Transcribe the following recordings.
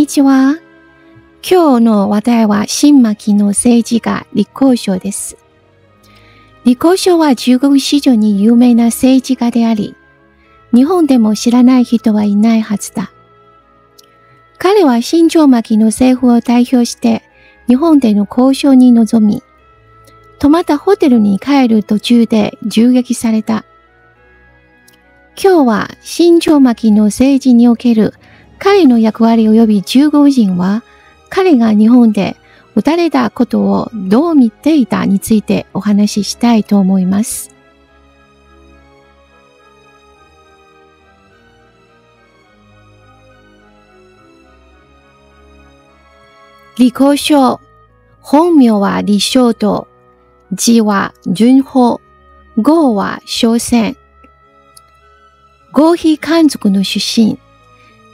ちは。今日の話題は新巻の政治家李鴻章です。李鴻章は中国史上に有名な政治家であり、日本でも知らない人はいないはずだ。彼は新朝末期の政府を代表して日本での交渉に臨み、泊まったホテルに帰る途中で銃撃された。今日は新朝末期の政治における彼の役割及び中国人は彼が日本で撃たれたことをどう見ていたについてお話ししたいと思います。李鴻章、本名は李承道、字は順法、号は小仙。合肥漢族の出身、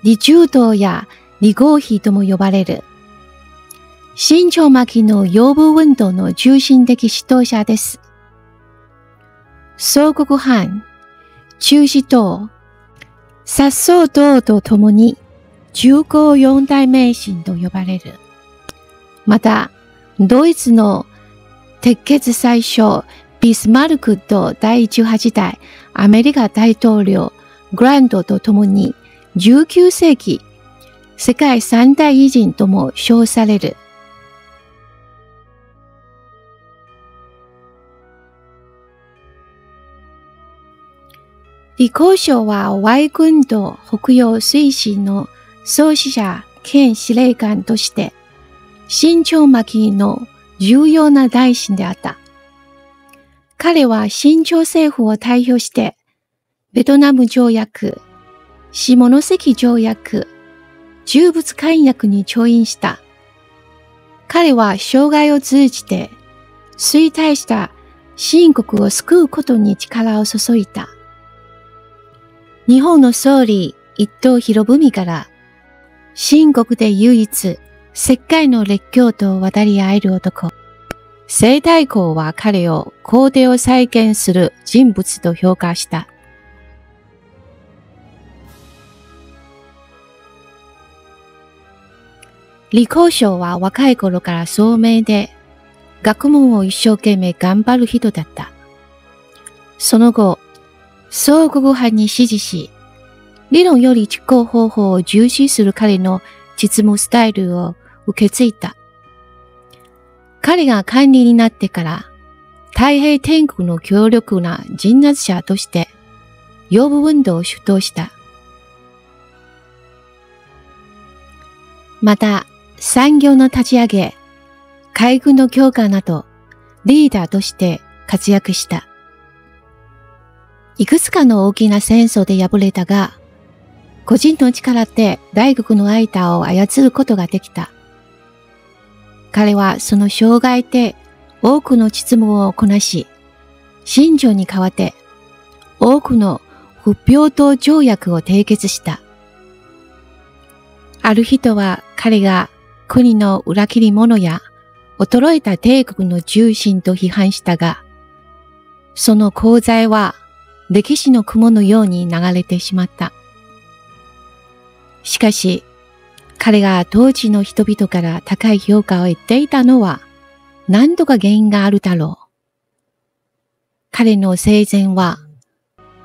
李中道や李合肥とも呼ばれる。新朝末期の洋務運動の中心的指導者です。宋国藩、中使党、薩宗道とともに重工四大名神と呼ばれる。また、ドイツの鉄血宰相ビスマルクと第18代アメリカ大統領グラントとともに19世紀世界三大偉人とも称される。李鴻章は淮軍道北洋推進の創始者兼司令官として新朝末期の重要な大臣であった。彼は新朝政府を代表して、ベトナム条約、下関条約、重物管約に調印した。彼は生涯を通じて、衰退した清国を救うことに力を注いだ。日本の総理一等博文から清国で唯一石灰の列強と渡り合える男。清太后は彼を皇帝を再建する人物と評価した。李鴻章は若い頃から聡明で、学問を一生懸命頑張る人だった。その後、宋国藩に師事し、理論より実行方法を重視する彼の実務スタイルを受け継いだ。彼が官吏になってから、太平天国の強力な鎮圧者として、洋務運動を主導した。また、産業の立ち上げ、海軍の強化など、リーダーとして活躍した。いくつかの大きな戦争で敗れたが、個人の力で大国の間を操ることができた。彼はその生涯で多くの実務をこなし、清朝に代わって多くの不平等条約を締結した。ある人は彼が国の裏切り者や衰えた帝国の重臣と批判したが、その功罪は歴史の雲のように流れてしまった。しかし、彼が当時の人々から高い評価を得ていたのは何度か原因があるだろう。彼の生前は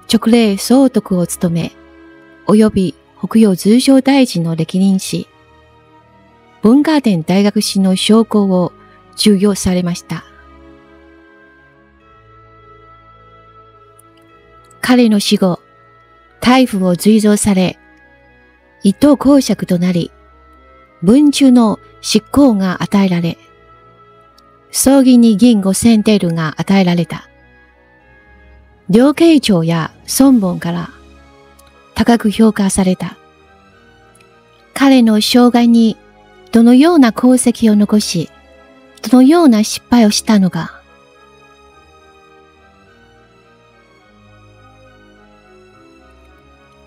勅令総督を務め、及び北洋通商大臣の歴任し、文化殿大学士の称号を授与されました。彼の死後、大夫を随蔵され、一等公爵となり、文中の執行が与えられ、葬儀に銀5000テルが与えられた。両慶長や孫文から高く評価された。彼の生涯にどのような功績を残し、どのような失敗をしたのか。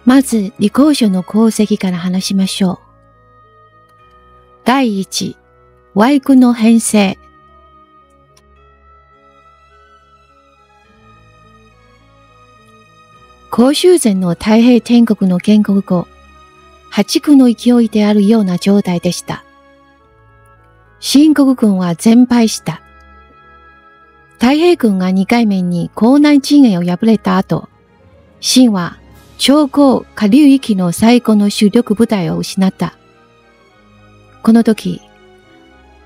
まず、李鴻章の功績から話しましょう。第一、淮軍の編成。光州前の太平天国の建国後、破竹の勢いであるような状態でした。清国軍は全敗した。太平軍が2回目に江南陣営を敗れた後、清は長江下流域の最後の主力部隊を失った。この時、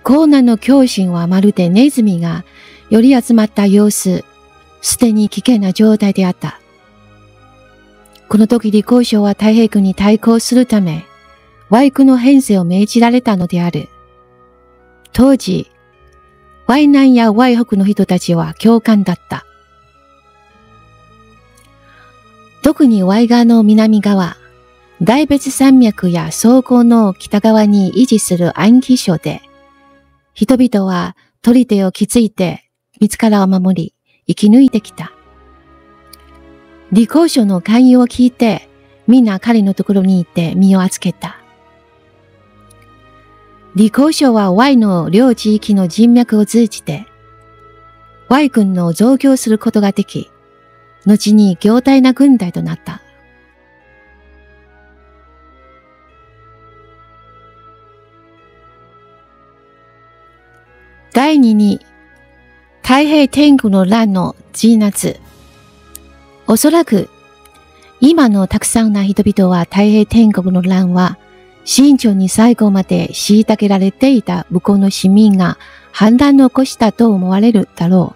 江南の狂信はまるでネズミが寄り集まった様子、すでに危険な状態であった。この時李光章は太平軍に対抗するため、淮軍の編成を命じられたのである。当時、淮南や淮北の人たちは強悍だった。特に淮側の南側、大別山脈や総合の北側に維持する安徽省で、人々は砦を築いて自らを守り、生き抜いてきた。李光章の勧誘を聞いて、みんな彼のところに行って身を預けた。李光章は淮の両地域の人脈を通じて、淮軍の増強することができ、後に強大な軍隊となった。第二に、太平天国の乱の鎮圧。おそらく、今のたくさんの人々は太平天国の乱は、清朝に最後まで虐げられていた武功の市民が反乱を起こしたと思われるだろ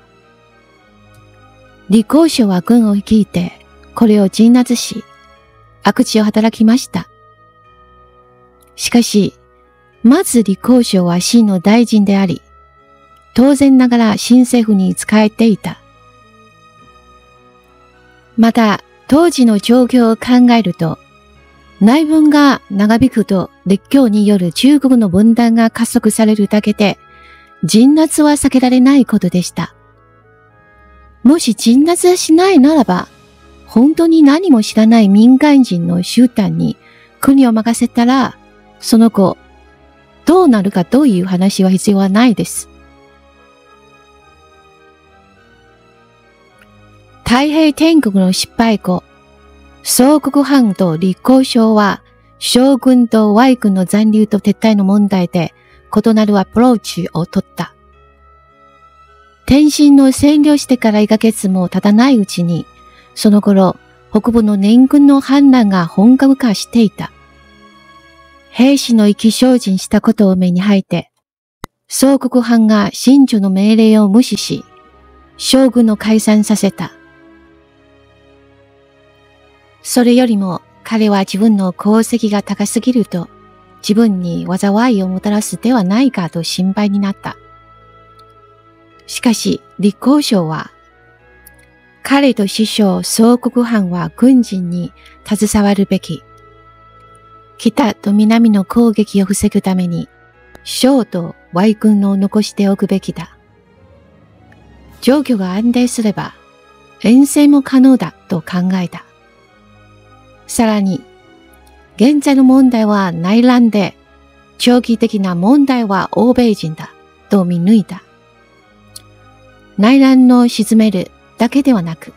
う。李光章は軍を率いて、これを鎮圧し、悪事を働きました。しかし、まず李光章は清の大臣であり、当然ながら新政府に仕えていた。また、当時の状況を考えると、内紛が長引くと列強による中国の分断が加速されるだけで、鎮圧は避けられないことでした。もし鎮圧しないならば、本当に何も知らない民間人の集団に国を任せたら、その後、どうなるかという話は必要はないです。太平天国の失敗後、宋国藩と李光章は将軍と淮軍の残留と撤退の問題で異なるアプローチを取った。天津の占領してから1ヶ月も経たないうちに、その頃、北部の年軍の反乱が本格化していた。兵士の意気消沈したことを目に入って、宋国藩が清朝の命令を無視し、将軍を解散させた。それよりも彼は自分の功績が高すぎると自分に災いをもたらすではないかと心配になった。しかし李光章は彼と師匠宋国藩は軍人に携わるべき。北と南の攻撃を防ぐために省と淮軍を残しておくべきだ。状況が安定すれば遠征も可能だと考えた。さらに、現在の問題は内乱で、長期的な問題は欧米人だと見抜いた。内乱の鎮めるだけではなく、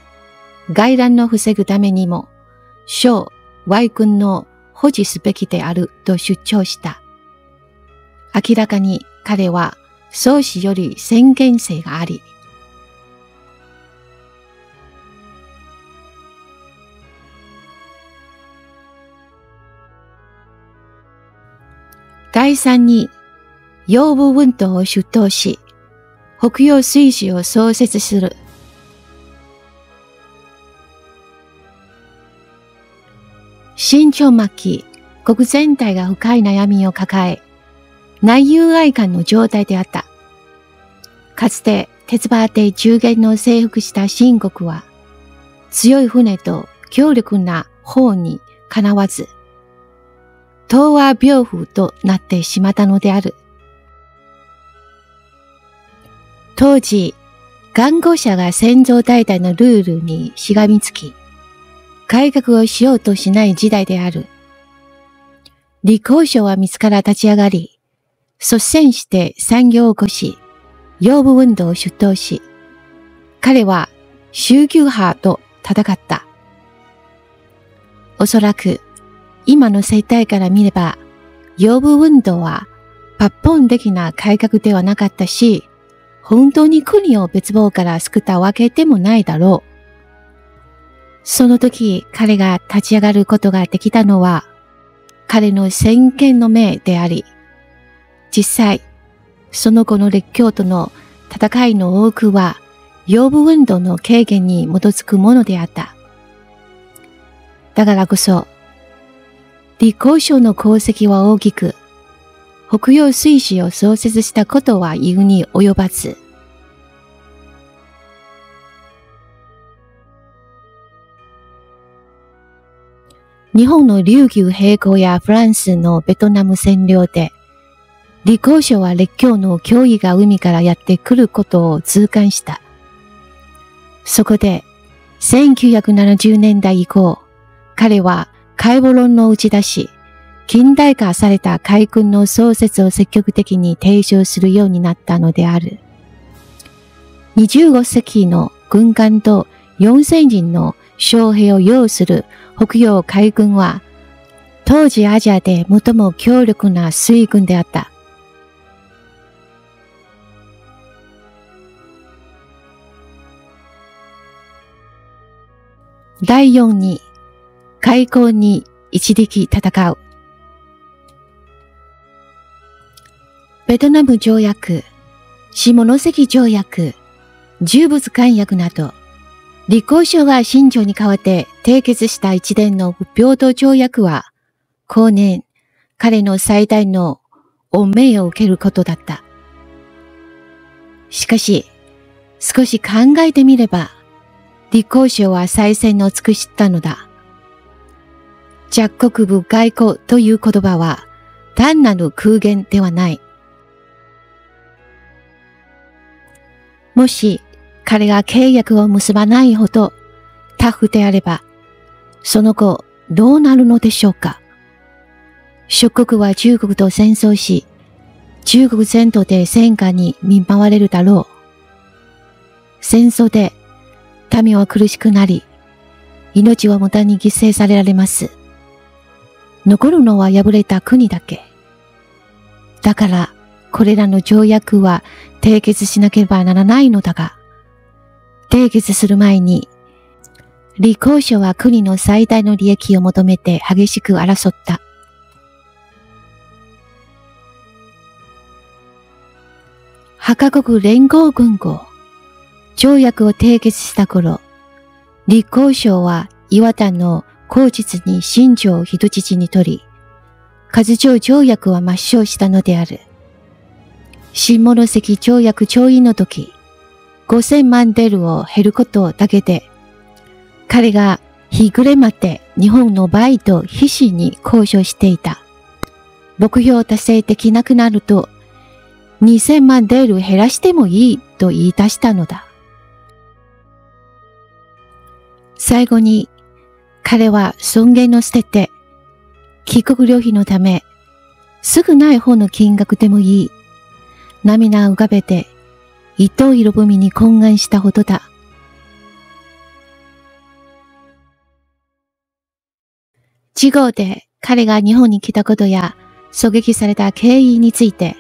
外乱を防ぐためにも、省、淮軍の保持すべきであると主張した。明らかに彼は宗氏より先見性があり、第三に、洋武運動を主導し、北洋水師を創設する。清朝末期、国全体が深い悩みを抱え、内憂外患の状態であった。かつて、鉄馬で中原の征服した清国は、強い船と強力な砲にかなわず、東亜病風となってしまったのである。当時、元号者が先祖代々のルールにしがみつき、改革をしようとしない時代である。李光章は自ら立ち上がり、率先して産業を起こし、洋武運動を主導し、彼は宗教派と戦った。おそらく、今の生態から見れば、洋務運動は抜本的な改革ではなかったし、本当に国を別亡から救ったわけでもないだろう。その時彼が立ち上がることができたのは、彼の先見の明であり、実際、その後の列強との戦いの多くは、洋務運動の軽減に基づくものであった。だからこそ、李鴻章の功績は大きく、北洋水師を創設したことは言うに及ばず。日本の琉球併合やフランスのベトナム占領で、李鴻章は列強の脅威が海からやってくることを痛感した。そこで、1970年代以降、彼は海保論を打ち出し、近代化された海軍の創設を積極的に提唱するようになったのである。25隻の軍艦と4000人の将兵を擁する北洋海軍は、当時アジアで最も強力な水軍であった。第4に、開港に一力戦う。ベトナム条約、下関条約、重物艦約など、李鴻章が清朝に代わって締結した一連の不平等条約は、後年、彼の最大の恩命を受けることだった。しかし、少し考えてみれば、李鴻章は再選を尽くしたのだ。弱国部外交という言葉は単なる空言ではない。もし彼が契約を結ばないほどタフであれば、その後どうなるのでしょうか。諸国は中国と戦争し、中国全土で戦火に見舞われるだろう。戦争で民は苦しくなり、命は無駄に犠牲されられます。残るのは敗れた国だけ。だから、これらの条約は締結しなければならないのだが、締結する前に、李鴻章は国の最大の利益を求めて激しく争った。八カ国連合軍号、条約を締結した頃、李鴻章は岩田の口実に清朝を人質に取り、数条条約は抹消したのである。下関条約調印の時、5000万デルを減ることだけで、彼が日暮れまで日本の倍と必死に交渉していた。目標達成できなくなると、2000万デル減らしてもいいと言い出したのだ。最後に、彼は尊厳を捨てて、帰国旅費のため、すぐない方の金額でもいい。涙を浮かべて、伊藤博文に懇願したほどだ。次号で彼が日本に来たことや、狙撃された経緯について、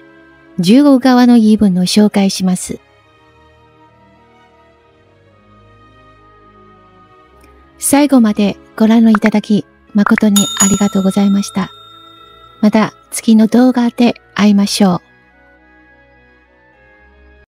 10号側の言い分を紹介します。最後までご覧いただき誠にありがとうございました。また次の動画で会いましょう。